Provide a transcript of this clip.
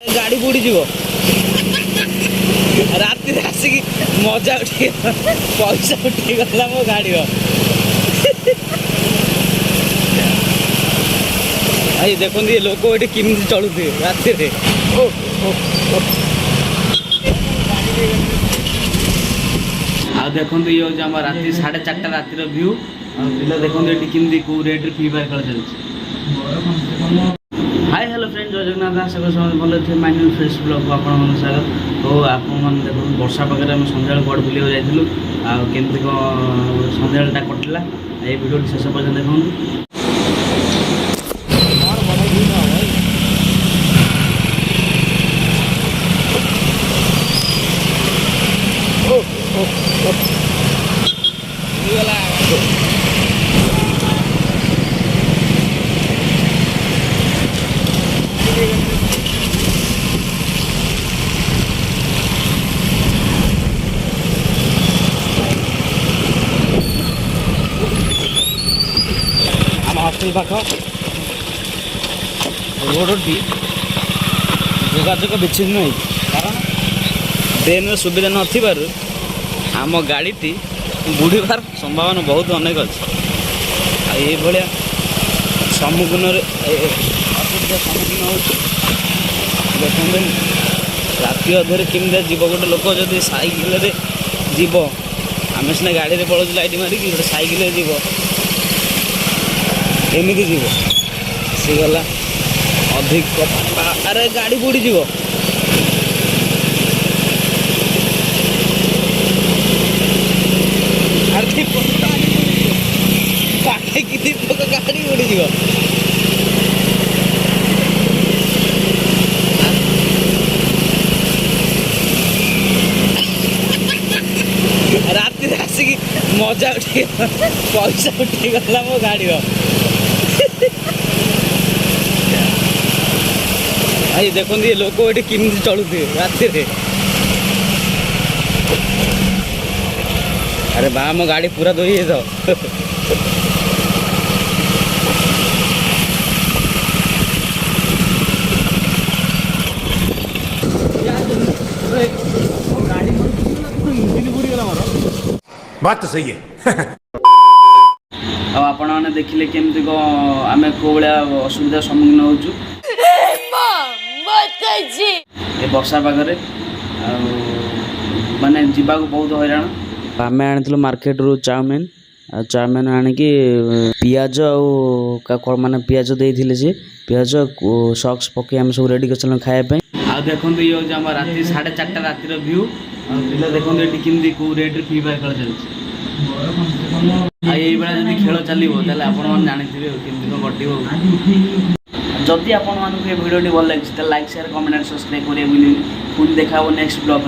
गाड़ी बुड़ी जीव राति आसिक मजा उठे पैसा उठी गला मो गाड़ी भाई देखो ये लोक ये किमी चलुथे राति देखो ये हूँ आम राति 4:30 रातिर व्यू पिला देखो ये किमी कौ रेट फ्री फायर खेल चलती। हाय हेलो फ्रेंड जय जगन्नाथ आशा कर समझ भल थे माइ न्यू फ्रेश ब्लॉग आपण स्वागत। तो आपण देखो वर्षा पाखे आम सन्ध्या गड़ बुले जाइलु आमती कौन सन्ध्याटा कटिला ये भिडियो शेष पर्यटन देखो। हॉस्टेल पाख रोडटी जोगाजोग विच्छिन्न हो कारण ट्रेन सुविधा नथिबारु आम गाड़ीटी बुड़ीबार संभावना बहुत अनेक अच्छे ये भाया सम्मुखीन असुविधा सम्मुखीन हो देखते राति अधे केमी जीव गोटे लोक जब सैकेल जीव आम सीना गाड़ी में पड़ो लाइट मारिकी गोटे सैकेल जीव एमती जीव सी गला अधिक अरे गाड़ी बुड़ी जीव पाखे कि गाड़ी बुड़ी जीव राति आसिक मजा उठे पैसा उठी गला मो गाड़ी भाई देखो ये लोक ये किमी चलुथे राति अरे बा मो गाड़ी पूरा धोई जाओ बात तो सही है। अब आपण मैंने देखिले केमती को आम कौ भाया असुविधा सम्मुखीन होचु ये वर्षा पाखे माने जीवा को बहुत हैरान। आम आनी मार्केट रू चाउमिन आणिकी पियाज माने पियाज देइथिले जे पियाज सॉक्स पके आम सब रेडी कर खाया आ देखो ये हूँ आम राति 4:30 रातिर व्यू पिला देखो ये किमी कौ रेट फ्री फायर खेल चलती। ये जब खेल चलो आप जानते केमती कौन कट जदि आपण ये भिडियो भल लगे लाइक शेयर कमेंट सब्सक्राइब करेंगे पुणी देखा नेक्स्ट ब्लॉग।